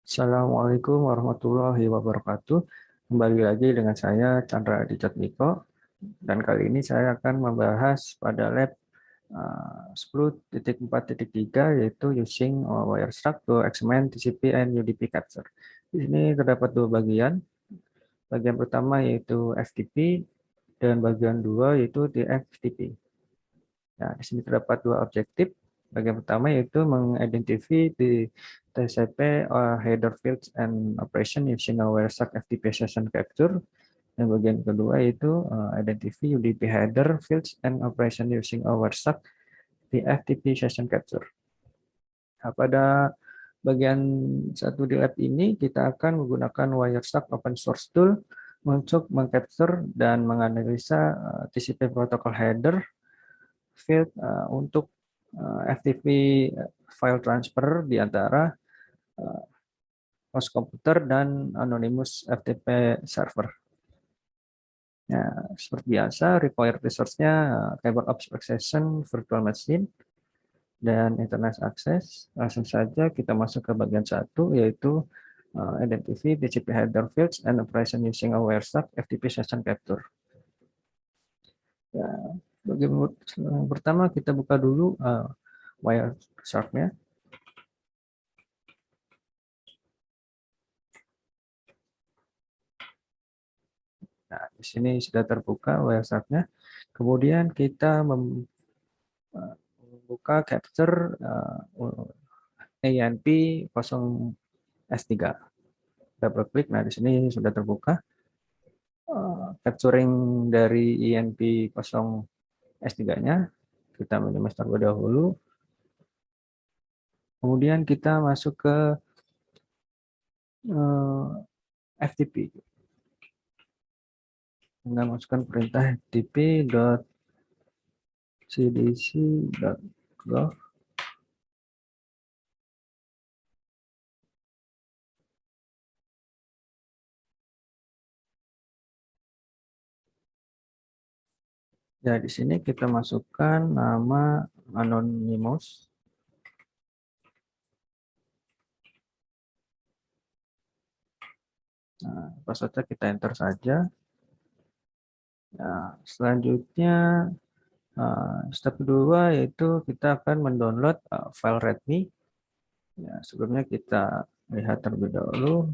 Assalamualaikum warahmatullahi wabarakatuh. Kembali lagi dengan saya Chandra Aditya dan kali ini saya akan membahas pada lab 10.4.3 yaitu using wire struct to examine TCP and UDP capture. Di sini terdapat dua bagian. Bagian pertama yaitu FTP dan bagian dua yaitu DFTP. Nah, di sini terdapat dua objektif. Bagian pertama yaitu mengidentifikasi di TCP header fields and operation using a WireShark FTP session capture. Dan bagian kedua yaitu identify UDP header fields and operation using a WireShark FTP session capture. Nah, pada bagian satu di lab ini kita akan menggunakan WireShark open source tool untuk mengcapture dan menganalisa TCP protocol header field untuk FTP file transfer di antara host komputer dan anonymous FTP server. Ya, seperti biasa, required resource-nya cable abstraction virtual machine dan internet access. Langsung saja kita masuk ke bagian satu, yaitu identify TCP header fields and operation using a WireShark FTP session capture. Ya, yang pertama kita buka dulu WireShark-nya. Nah, di sini sudah terbuka WireShark-nya. Kemudian kita membuka capture ANP 0S3. Double klik. Nah, di sini sudah terbuka capturing dari INP 0S3-nya. Kita menyemes terlebih dahulu. Kemudian kita masuk ke FTP. Kita masukkan perintah ftp.cdc.gov. Ya, di sini kita masukkan nama anonymous. Nah, passwordnya kita enter saja. Nah, selanjutnya step kedua yaitu kita akan mendownload file README. Ya, sebelumnya kita lihat terlebih dahulu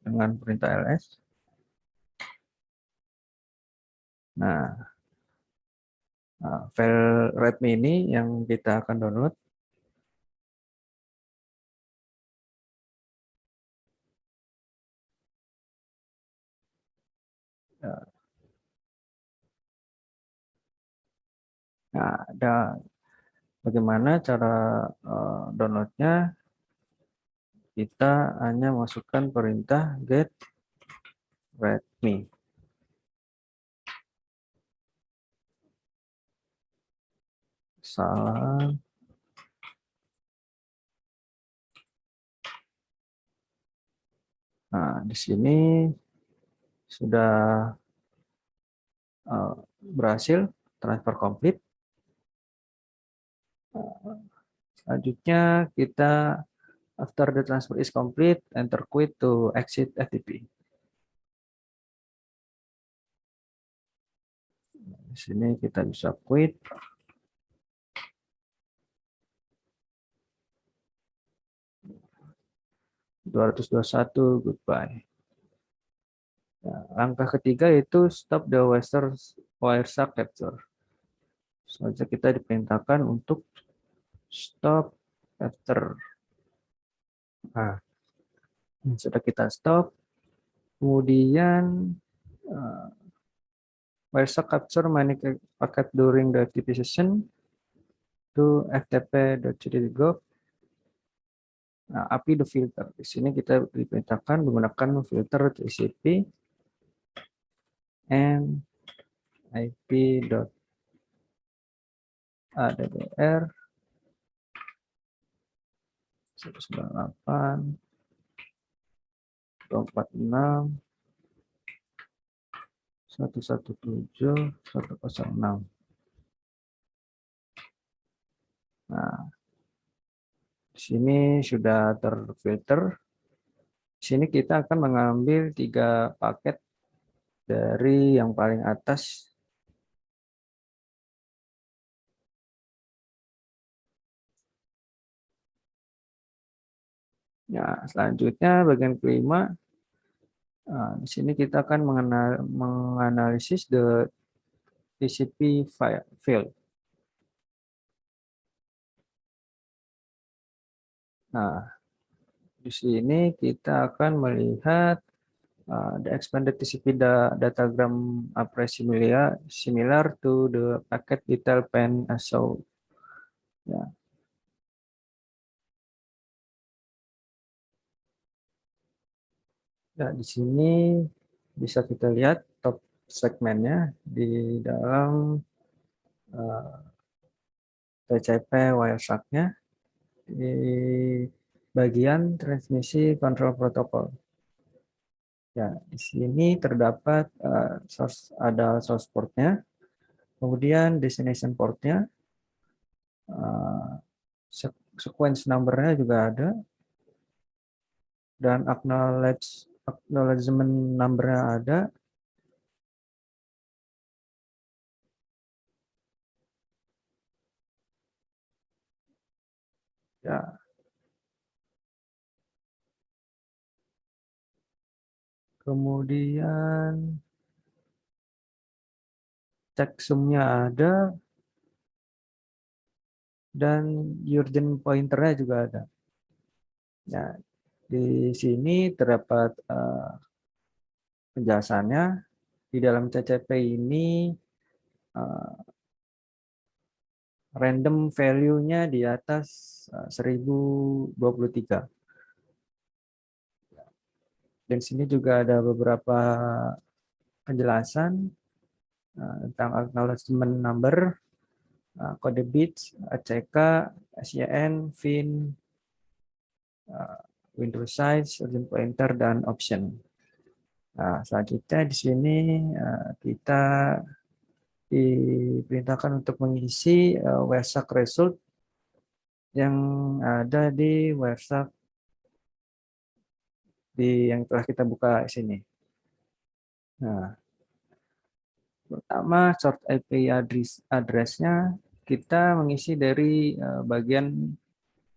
dengan perintah ls. Nah, file README ini yang kita akan download. Nah, ada bagaimana cara downloadnya? Kita hanya masukkan perintah get readme. Salah. Nah, di sini sudah berhasil transfer complete. Selanjutnya kita after the transfer is complete, enter quit to exit FTP. Di sini kita bisa quit. (221) goodbye. Nah, langkah ketiga itu stop the WireShark capture. Selanjutnya kita diperintahkan untuk stop capture. Nah, sudah kita stop. Kemudian WireShark capture many packet during the FTP session to ftp.cd.gov. Nah, API the filter. Di sini kita diperintahkan menggunakan filter TCP and IP.addr 198 246 117 106. Nah, di sini sudah terfilter. Di sini kita akan mengambil 3 paket dari yang paling atas. Ya, selanjutnya bagian kelima, di sini kita akan menganalisis the TCP field. Nah, di sini kita akan melihat the expanded TCP datagram appears similar to the packet detail pen as shown. Ya, ya, di sini bisa kita lihat top segmennya di dalam TCP Wireshark-nya di bagian transmisi control protocol. Ya, di sini terdapat ada source port-nya, kemudian destination port-nya, uh, sequence number-nya juga ada, dan acknowledgement number-nya ada. Ya, kemudian checksum-nya ada, dan urgent pointer-nya juga ada. Ya, di sini terdapat penjelasannya. Di dalam CCP ini random value-nya di atas 1023. Dan sini juga ada beberapa penjelasan tentang acknowledgement number, kode bits, ACK, SYN, VIN, window size, urgent pointer, dan option. Nah, selanjutnya di sini kita diperintahkan untuk mengisi WSAC result yang ada di WSAC yang telah kita buka di sini. Nah, pertama short IP address-nya kita mengisi dari bagian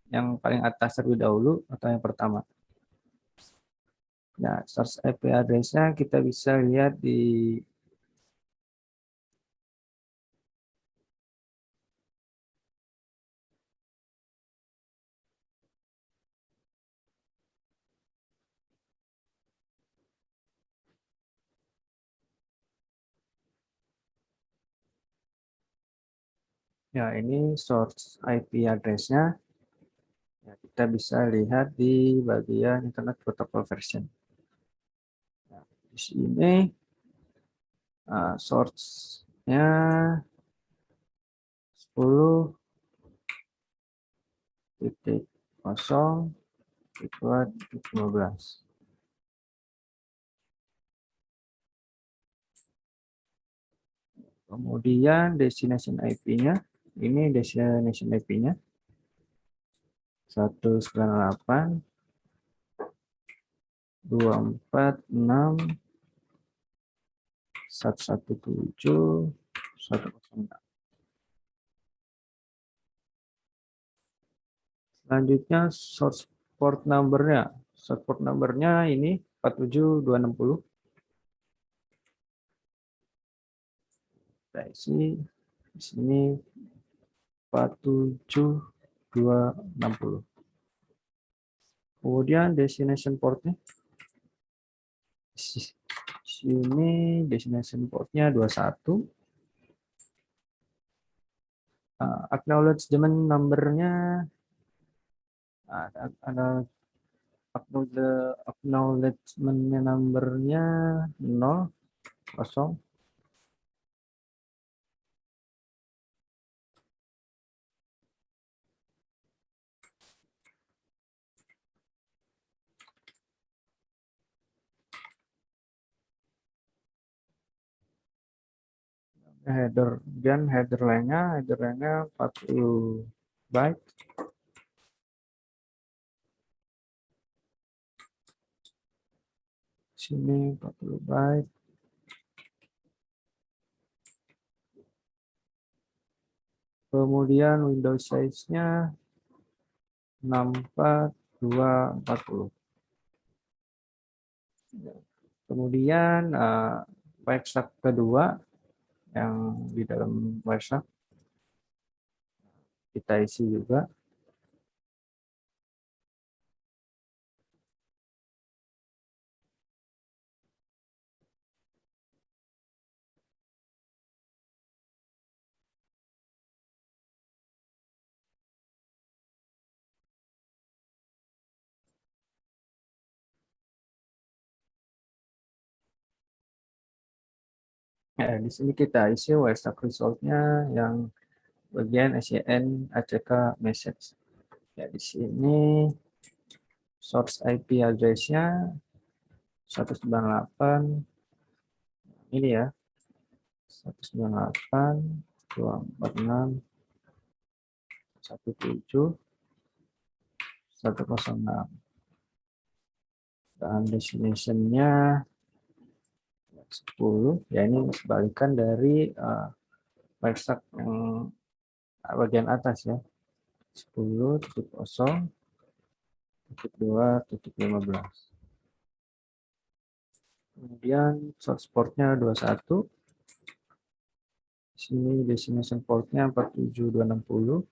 yang paling atas terlebih dahulu atau yang pertama. Nah, source IP address-nya kita bisa lihat di ya, ini source IP address-nya. Ya, kita bisa lihat di bagian Internet Protocol version. Nah, di sini source-nya 10.0.15. Kemudian destination IP-nya, ini destination IP-nya 198.246.117.106. Selanjutnya source port number-nya. Source port number-nya ini 47260. Kita isi di sini 47260. Kemudian destination port-nya sini destination port-nya 21. Acknowledgement number-nya ada acknowledgement number-nya 0, 0. Header line-nya 40 byte. Sini 40 byte. Kemudian Windows size-nya 64240. Kemudian Wireshark kedua yang di dalam Wireshark kita isi juga. Di sini kita isi Wireshark result-nya yang bagian SYN ACK message. Ya, di sini source IP address-nya 198 ini ya, 198.246.17.106. Dan destination-nya 10, ya ini sebalikan dari Wireshark yang bagian atas ya, 10.0.2.15. Kemudian source port-nya 21. Sini destination port-nya 47260.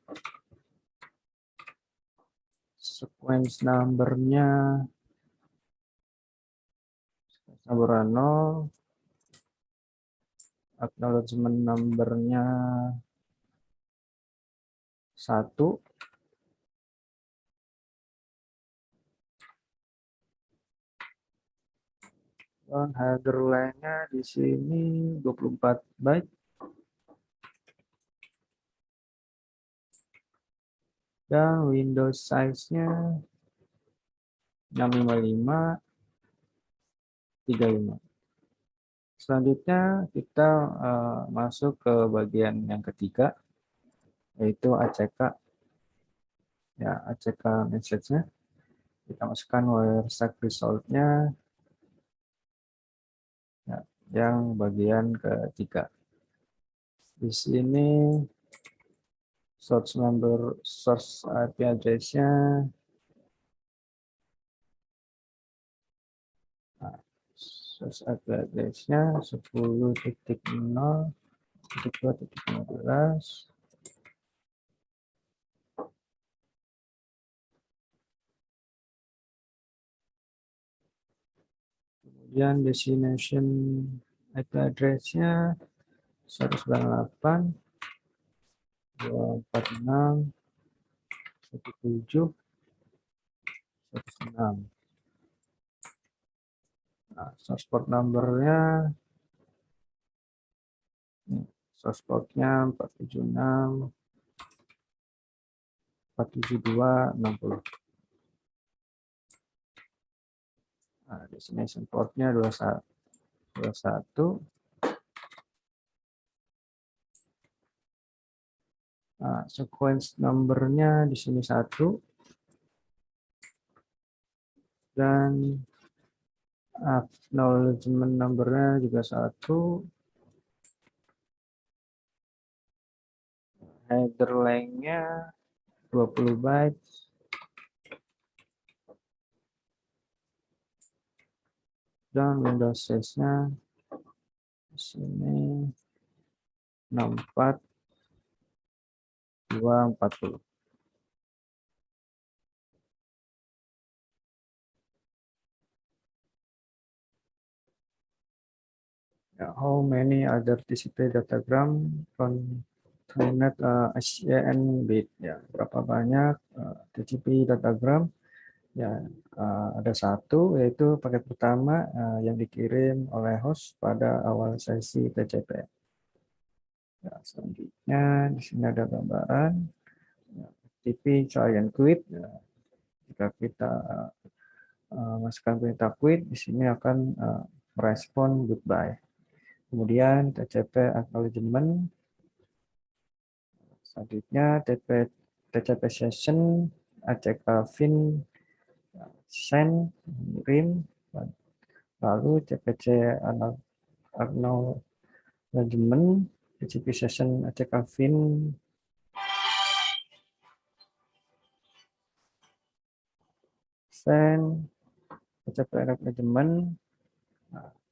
Sequence number-nya number 0. Acknowledgement number-nya 1. Dan header line-nya di sini 24 byte. Dan Windows size-nya 65535. Selanjutnya kita masuk ke bagian yang ketiga, yaitu ACK. Ya, ACK message-nya. Kita masukkan Wireshark result-nya ya, yang bagian ketiga. Di sini source IP address-nya source IP address-nya 10.0.2.15. Kemudian destination IP address-nya 198.246.17.106. Nah, source port number-nya source port-nya 476 47260. Nah, destination port-nya 21. Nah, sequence number-nya di sini 1. Dan acknowledgement number-nya juga 1. Header length-nya 20 byte. Dan Windows size-nya di sini 64240. How many other TCP datagram contained SYN bit? Ya, berapa banyak TCP datagram? Ya, ada satu, yaitu paket pertama yang dikirim oleh host pada awal sesi TCP. Ya, selanjutnya di sini ada gambaran ya, TCP client quit. Ya, jika kita masukkan perintah quit, di sini akan merespon goodbye. Kemudian TCP acknowledgement. Selanjutnya TCP session, ACK fin, send, kirim, Lalu CPC acknowledgement, TCP session CKVIN, send, TCP acknowledgement,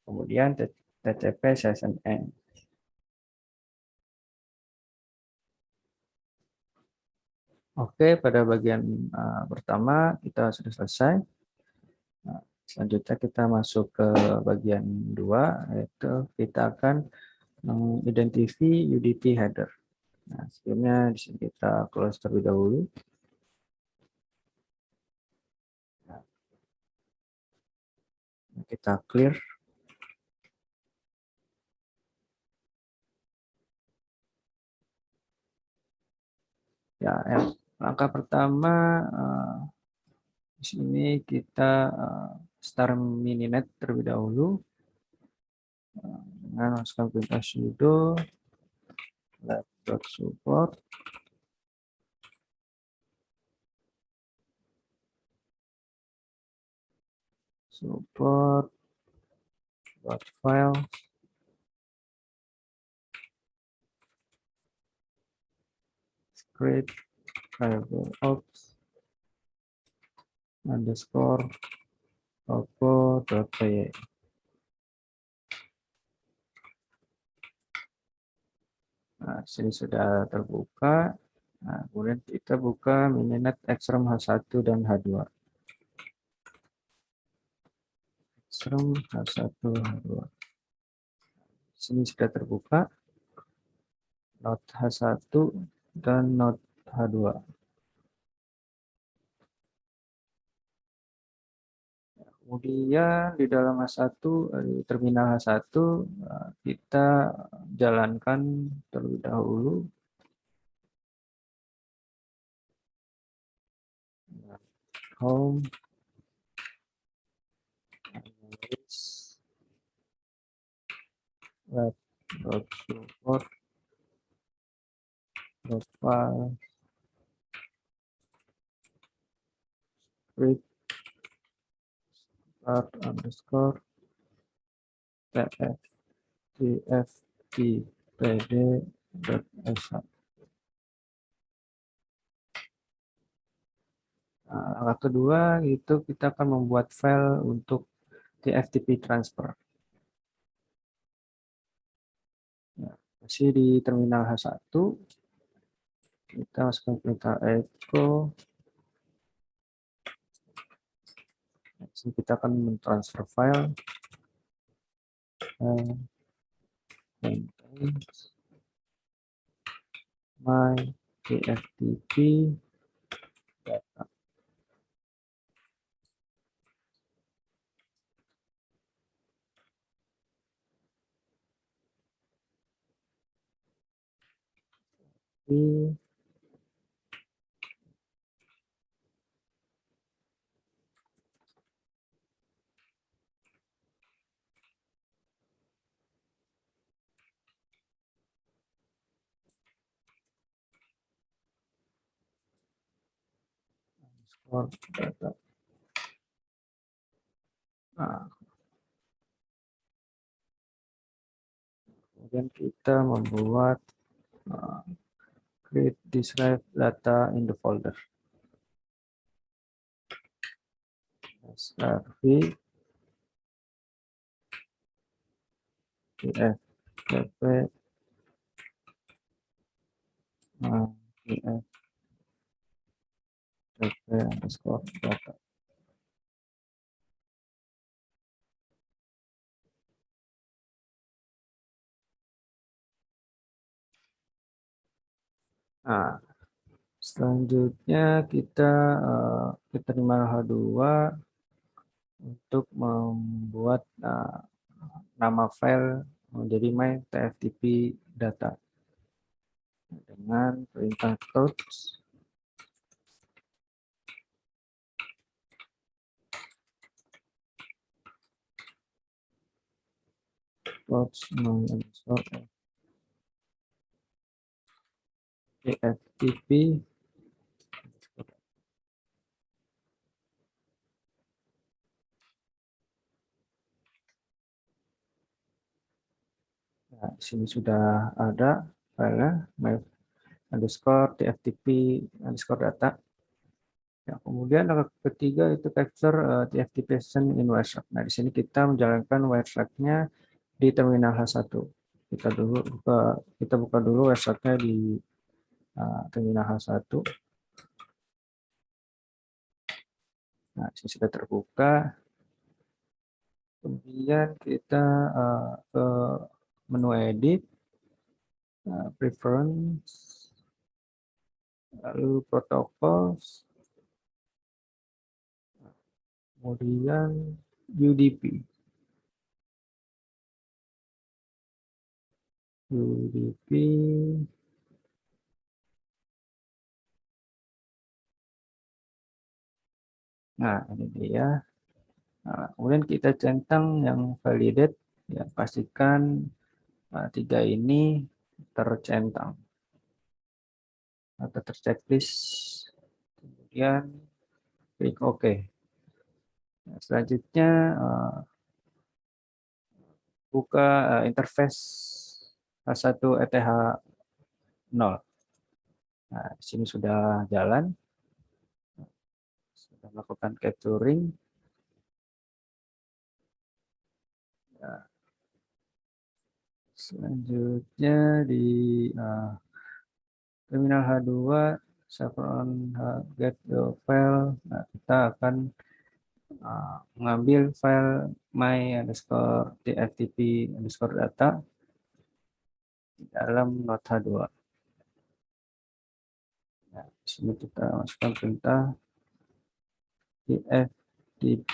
kemudian TCP session end. Oke, pada bagian pertama kita sudah selesai. Nah, selanjutnya kita masuk ke bagian 2, yaitu kita akan mengidentifikasi UDP header. Nah, sebelumnya di sini kita close terlebih dahulu. Nah, kita clear. Ya, langkah pertama di sini kita start mininet terlebih dahulu dengan masukkan perintah sudo lab.support file script variable ops underscore topo.py. Nah, sini sudah terbuka. Nah, kemudian kita buka mininet xrom H1 dan H2. Xrom H1 H2. Sini sudah terbuka node H1 dan node H2. Kemudian di dalam H1, di terminal H1, kita jalankan terlebih dahulu home web.support file script start underscore tftpd.sh. Nah, langkah kedua itu kita akan membuat file untuk TFTP transfer. Ya, masih di terminal H1, kita masukkan perintah echo. Kita akan mentransfer file my TFTP data. Data. Nah, kemudian kita membuat create describe data in the folder. srv tftp tftp underscore data. Nah, selanjutnya kita terima H2 untuk membuat nama file menjadi my tftp data dengan perintah touch tftp. Nah, di sini sudah ada filenya, my underscore tftp underscore data. Ya, kemudian langkah ketiga itu capture TFTP session in Wireshark. Nah, di sini kita menjalankan Wireshark-nya di terminal H1. Kita buka dulu Wireshark-nya di terminal H1. Nah, di sini sudah terbuka. Kemudian kita ke menu edit, preference, lalu protocols, kemudian UDP. UDP. Nah, ini dia. Nah, kemudian kita centang yang validate, ya, pastikan tiga ini tercentang atau terchecklist. Kemudian klik OK. Nah, selanjutnya buka interface H1 ETH0. Nah, di sini sudah jalan, sudah melakukan capturing. Ya, selanjutnya di terminal H2 server on get the file. Nah, kita akan mengambil file my underscore tftp underscore data di dalam node H2. Nah, di sini kita masukkan perintah tftp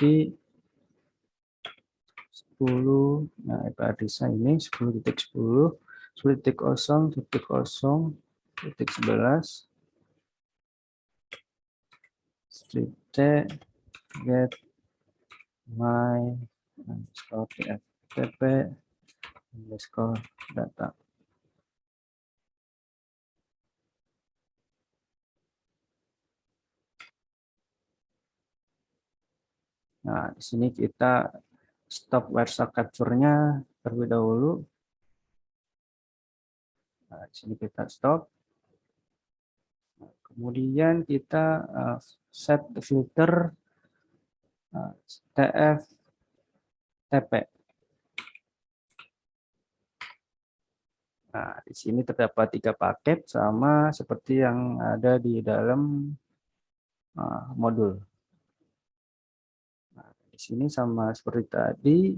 10. Nah, IP address ini 10.10, 10.0.0.11 strip t get my underscore tftp underscore data. Nah, di sini kita stop Wireshark capture-nya terlebih dahulu. Nah, di sini kita stop. Nah, kemudian kita set filter TFTP. Nah, di sini terdapat 3 paket sama seperti yang ada di dalam modul. Nah, di sini sama seperti tadi,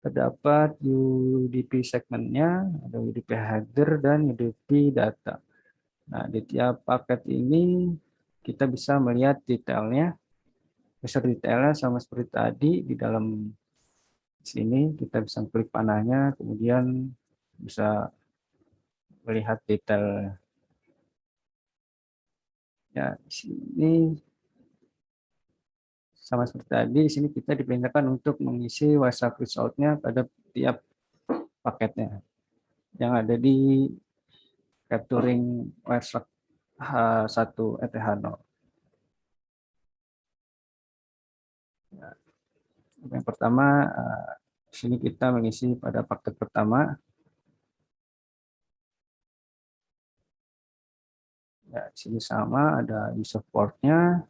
terdapat UDP segmennya, ada UDP header dan UDP data. Nah, di tiap paket ini kita bisa melihat detailnya. Detailnya sama seperti tadi di dalam sini kita bisa klik panahnya, kemudian bisa melihat detail. Ya, di sini sama seperti tadi, di sini kita diperintahkan untuk mengisi WhatsApp result-nya pada tiap paketnya yang ada di capturing WhatsApp H1 ETH0. Yang pertama, di sini kita mengisi pada paket pertama. Ya, di sini sama, ada user port-nya,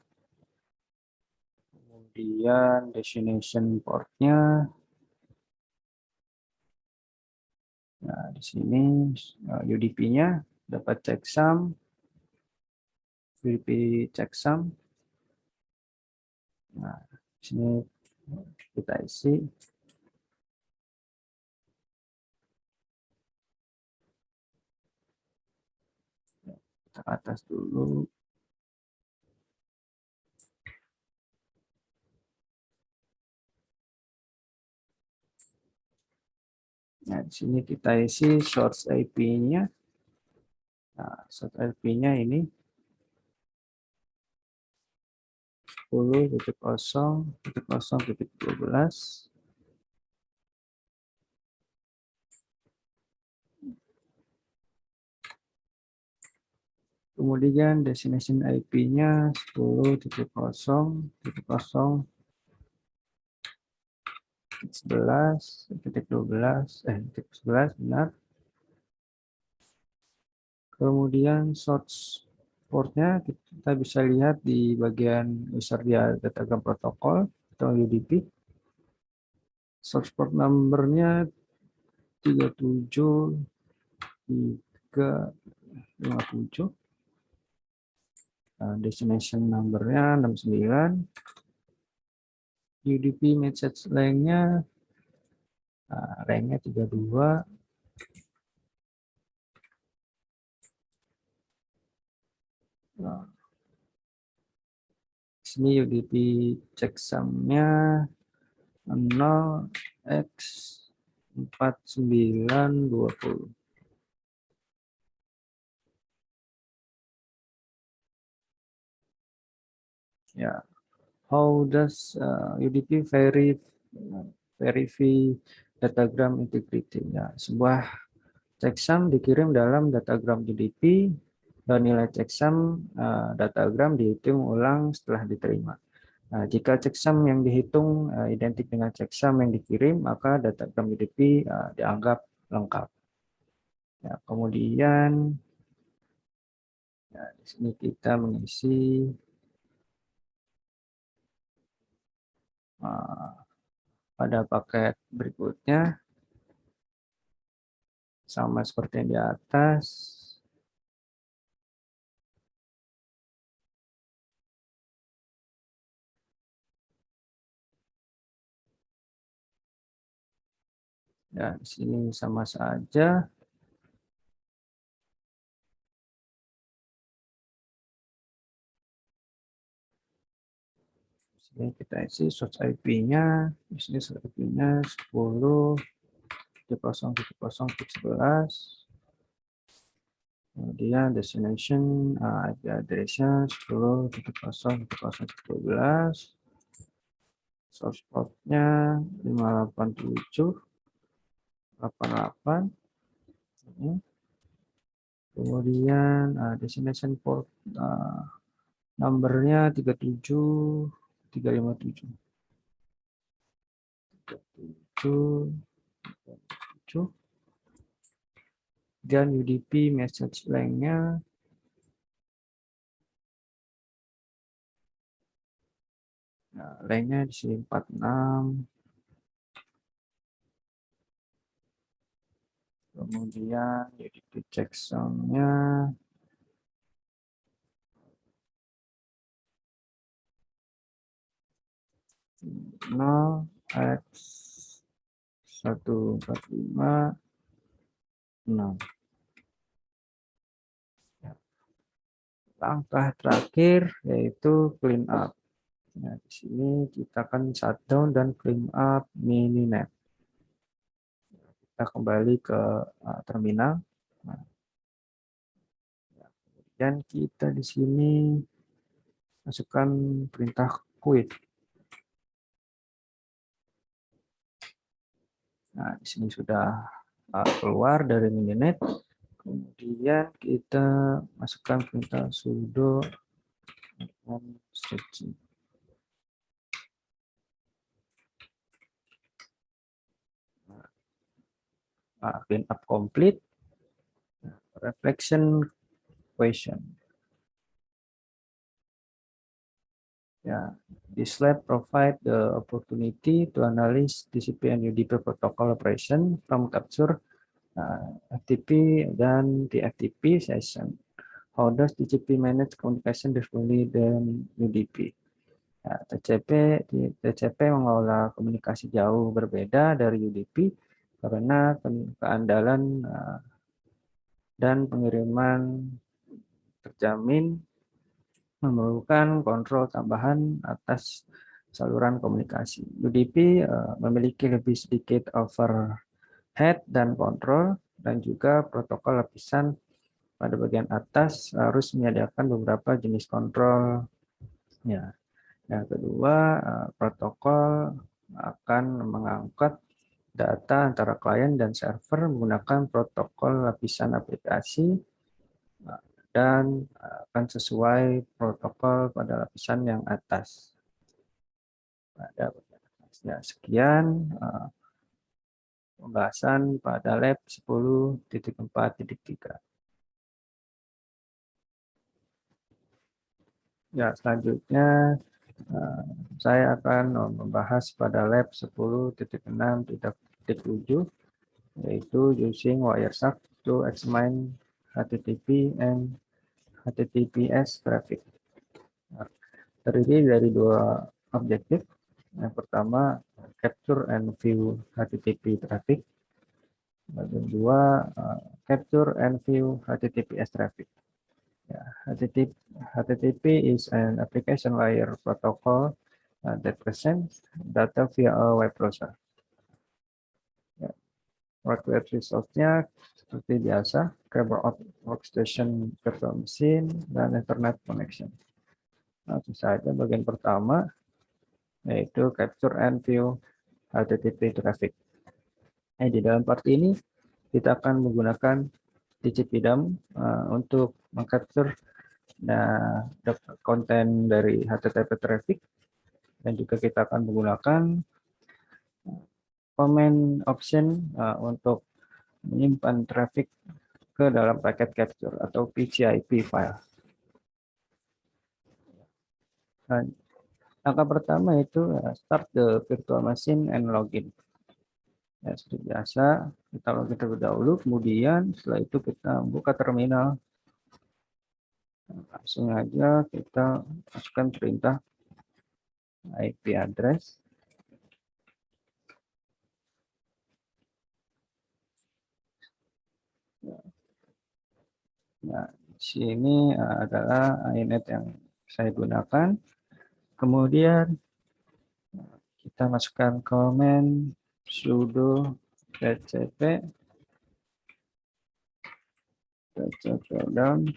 kemudian destination port-nya. Nah, di sini UDP-nya dapat checksum, UDP checksum. Nah, di sini kita isi. Kita ke atas dulu. Nah, di sini kita isi source IP-nya. Nah, source IP-nya ini 10.0.0.12. Kemudian destination IP-nya 10.0.0.0. 11, titik 12, titik 11 benar. Kemudian source portnya kita bisa lihat di bagian user dia datagram protokol atau UDP. Source port numbernya 37 357. Destination numbernya 69. UDP message length-nya rank-nya 32. Nah, sini UDP checksum-nya 0x4920. Ya, how does UDP verify datagram integrity? Ya, sebuah checksum dikirim dalam datagram UDP dan nilai checksum datagram dihitung ulang setelah diterima. Nah, jika checksum yang dihitung identik dengan checksum yang dikirim, maka datagram UDP dianggap lengkap. Ya, kemudian ya, di sini kita mengisi pada paket berikutnya sama seperti yang di atas. Ya, di sini sama saja. Di sini kita isi source IP-nya. Di sini source IP-nya 10 10.11. Kemudian destination IP address-nya 10.0.0.12. Source port-nya 587.88. Ini. Kemudian destination port number-nya 37357. 377. Dan UDP message length-nya length-nya di sini 46. Kemudian UDP checksum-nya 0x1456. Langkah terakhir yaitu clean up. Nah, di sini kita akan shutdown dan clean up mininet. Kita kembali ke terminal. Nah, dan kita di sini masukkan perintah quit. Nah, di sini sudah keluar dari mininet. Kemudian kita masukkan perintah sudo stretching. Clean up complete. Reflection question. Ya, this lab provide the opportunity to analyze TCP and UDP protocol operation from capture FTP dan TFTP session. How does TCP manage communication differently than UDP? Ya, TCP mengelola komunikasi jauh berbeda dari UDP karena keandalan dan pengiriman terjamin memerlukan kontrol tambahan atas saluran komunikasi. UDP memiliki lebih sedikit overhead dan kontrol, dan juga protokol lapisan pada bagian atas harus menyediakan beberapa jenis kontrol. Ya. Yang kedua, protokol akan mengangkat data antara klien dan server menggunakan protokol lapisan aplikasi dan akan sesuai protokol pada lapisan yang atas. Ya, sekian pembahasan pada lab 10.4.3. Ya, selanjutnya saya akan membahas pada lab 10.6.7, yaitu using Wireshark to examine HTTP and HTTPS traffic. Nah, terdiri dari dua objektif. Yang pertama, capture and view HTTP traffic. Bagian dua, capture and view HTTPS traffic. Ya, HTTP is an application layer protocol that presents data via a web browser. Ya, web resource-nya seperti biasa, cable workstation, virtual machine, dan internet connection. Langsung saja bagian pertama, yaitu capture and view HTTP traffic. Di dalam part ini kita akan menggunakan TCP/DOM untuk mengcapture konten dari HTTP traffic, dan juga kita akan menggunakan command option untuk menyimpan traffic ke dalam paket capture atau PCIP file. Dan langkah pertama itu start the virtual machine and login. Ya, seperti biasa, kita login terlebih dahulu, kemudian setelah itu kita buka terminal. Langsung aja kita masukkan perintah IP address. Nah, di sini adalah INET yang saya gunakan. Kemudian kita masukkan command sudo tcp down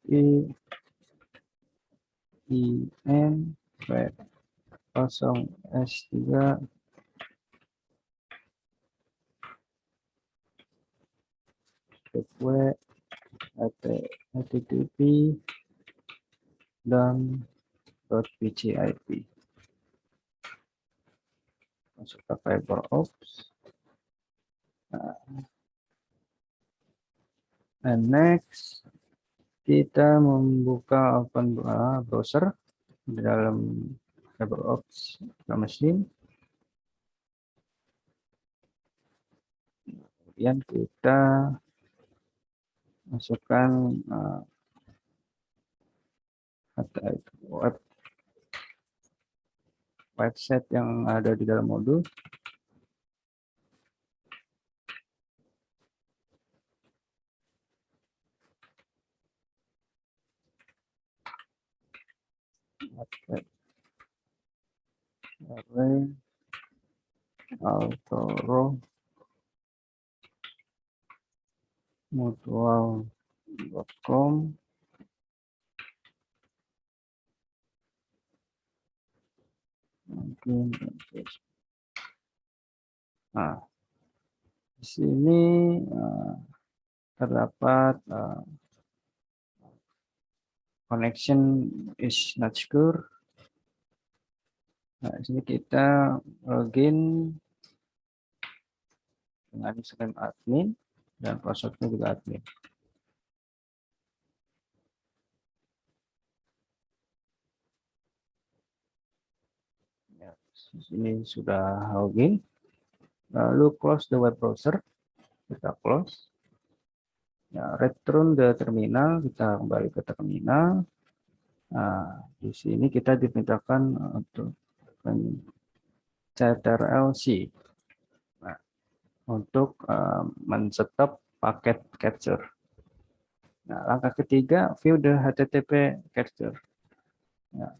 in v0s3 http dan .pcip. Masuk ke FiberOps. And next, kita membuka open browser di dalam FiberOps machine. Kemudian kita masukkan website yang ada di dalam modul. Altoro mutual.com. Mungkin di sini terdapat connection is not secure. Nah, di sini kita login dengan username admin dan passwordnya juga admin. Ya, di sini sudah login. Lalu close the web browser. Kita close. Ya, return the terminal. Kita kembali ke terminal. Nah, di sini kita dimintakan untuk Ctrl+C. Nah, untuk men-setup paket capture. Nah, langkah ketiga, view the HTTP capture. Nah,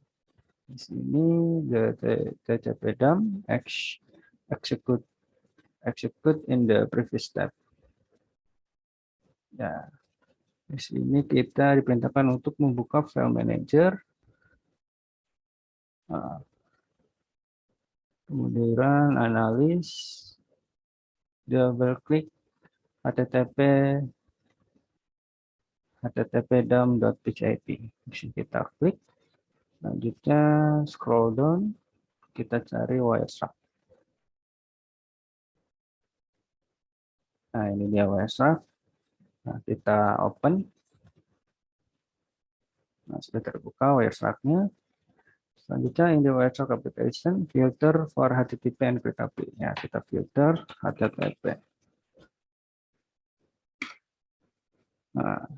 di sini the TCP/DOM execute in the previous step. Ya, di sini kita diperintahkan untuk membuka file manager. Kemudian analis, double klik http/dom.pcip. Di sini kita klik. Selanjutnya scroll down kita cari Wireshark. Nah, ini dia Wireshark. Nah, kita open. Nah, sudah terbuka Wireshark-nya. Selanjutnya in the Wireshark application, filter for HTTP and PHP. Ya, kita filter HTTP. Nah,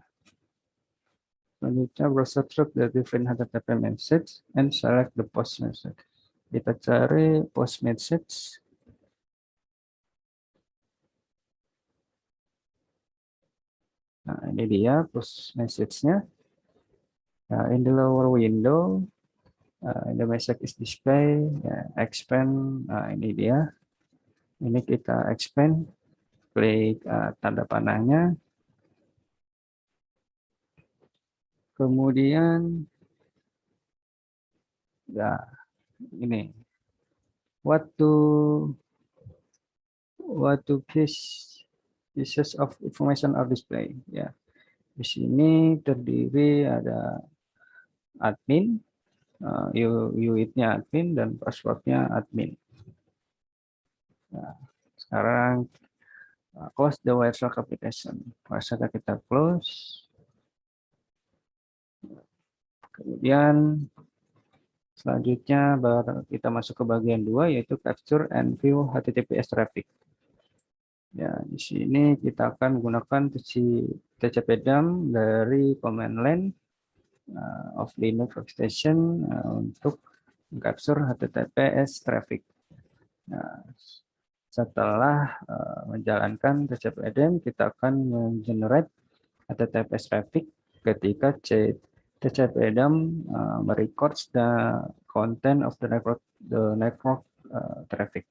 selanjutnya browser through the different HTTP message and select the post message. Kita cari post message. Nah, ini dia post message-nya. Nah, in the lower window, the message is display, ya, expand. Nah, ini dia. Ini kita expand, klik tanda panahnya. Kemudian, ya, ini. What to pieces of information are display. Ya, di sini terdiri ada admin, UID-nya admin dan password-nya admin. Nah, sekarang close the Wireshark application. Wireshark kita close. Kemudian selanjutnya kita masuk ke bagian 2 yaitu capture and view HTTPS traffic. Ya, di sini kita akan gunakan tcpdump dari command line of Linux workstation untuk capture HTTPS traffic. Nah, setelah menjalankan tcpdump, kita akan mengenerate HTTPS traffic ketika tcpdump merecords the content of the network traffic.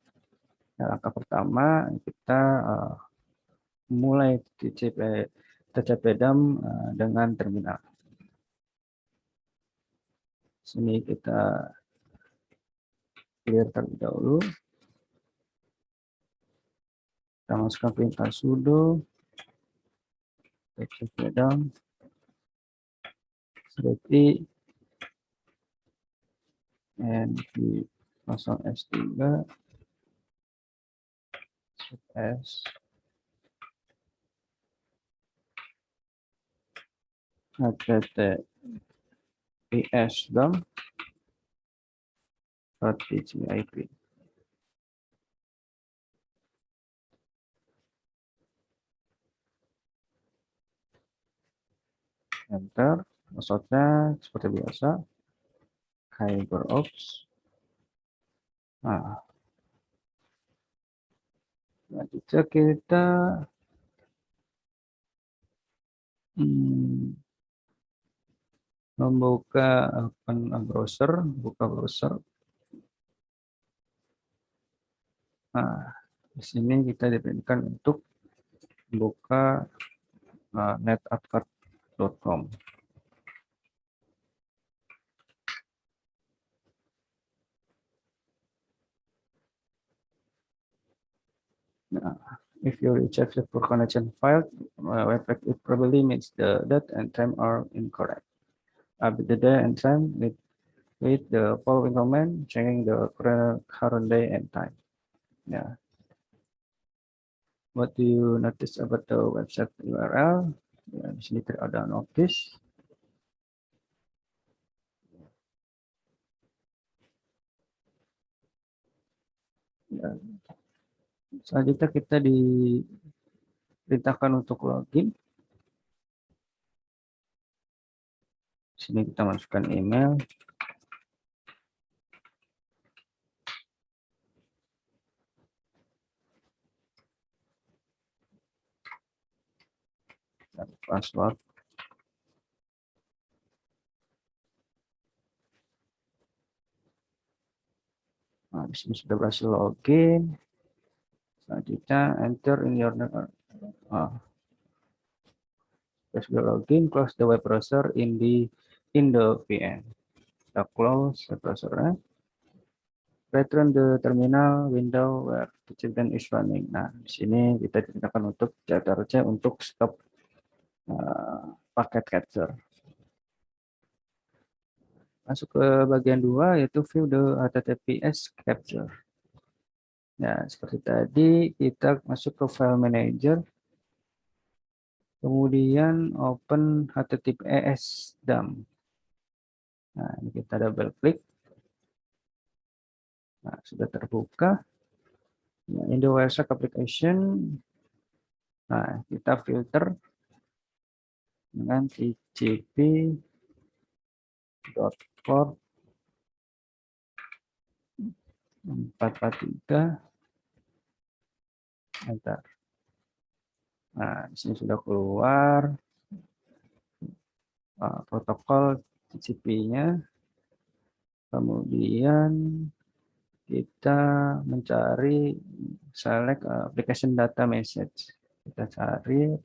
Nah, langkah pertama kita mulai tcpdump dengan terminal. Sini kita clear terlebih dahulu. Kita masukkan perintah sudo tcpdump seperti nv0s3 s https dump .php. Enter, passwordnya seperti biasa, HyperOps. Nah, selanjutnya kita membuka browser, buka browser. Nah, di sini kita diperintahkan untuk buka netadcard.com. Nah, if you receive the poor connection file, it probably means the date and time are incorrect. Update the day and time with the following command, checking the current day and time. Yeah. What do you notice about the website URL? Ya, di sini ada notice. Ya. Selanjutnya kita diperintahkan untuk login. Di sini kita masukkan email. Dan password. Nah, di sini sudah berhasil login. Selanjutnya enter in your sudah login, close the web browser in the VN. Kita close web browser. Return the terminal window where the children is running. Nah, di sini kita diperintahkan untuk Ctrl+C untuk stop paket capture. Masuk ke bagian 2 yaitu view the HTTPS capture. Nah, seperti tadi kita masuk ke file manager, kemudian open HTTPS dump. Nah, ini kita double klik. Nah, sudah terbuka. Nah, in the Wireshark application, nah kita filter dengan tcp.port 443. Enter. Nah, di sini sudah keluar protokol TCP-nya. Kemudian kita mencari select application data message. Kita cari.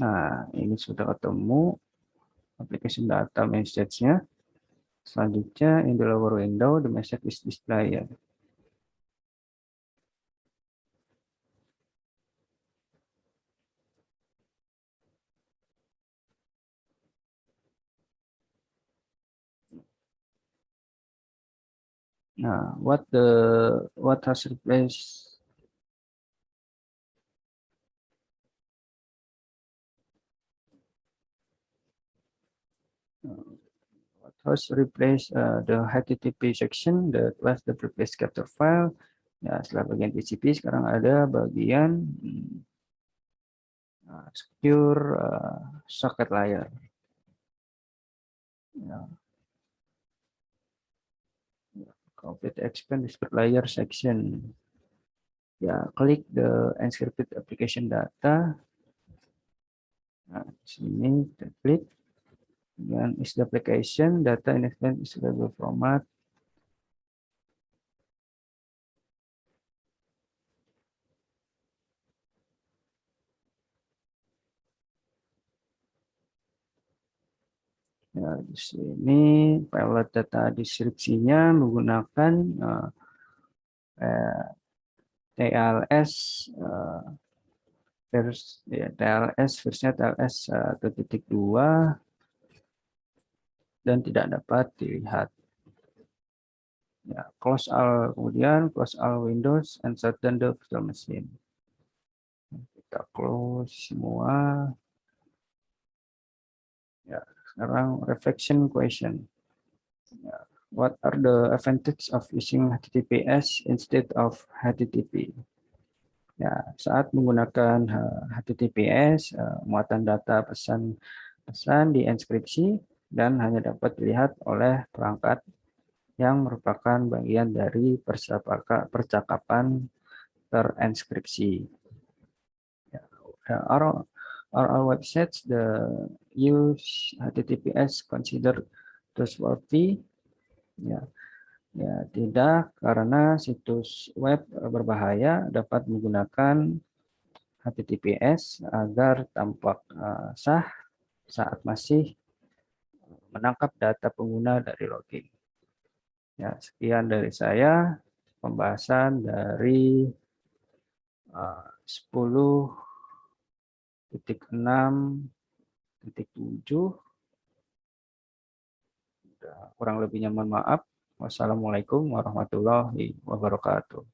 Nah, ini sudah ketemu application data message-nya. Selanjutnya, in the lower window, the message is displayed. Nah, what has replaced the HTTP section that was the previous capture file. Ya, setelah bagian TCP sekarang ada bagian secure socket layer. Ya, complete expand the layer section. Ya, klik the encrypted application data. Nah, di sini kita klik. Dan is the application data in expand is available format. Ya, di sini pilot data deskripsinya menggunakan TLS versinya TLS 1.2 dan tidak dapat dilihat. Ya, close all, kemudian close all Windows and shutdown the virtual machine. Kita close semua. Ya, sekarang reflection question. Ya, what are the advantages of using HTTPS instead of HTTP? Ya, saat menggunakan HTTPS, muatan data pesan dienkripsi dan hanya dapat dilihat oleh perangkat yang merupakan bagian dari percakapan terenskripsi. Ya, are all websites the use HTTPS considered trustworthy? Ya, ya tidak, karena situs web berbahaya dapat menggunakan HTTPS agar tampak sah saat masih menangkap data pengguna dari login. Ya, sekian dari saya pembahasan dari 10.6.7. Kurang lebihnya mohon maaf. Wassalamualaikum warahmatullahi wabarakatuh.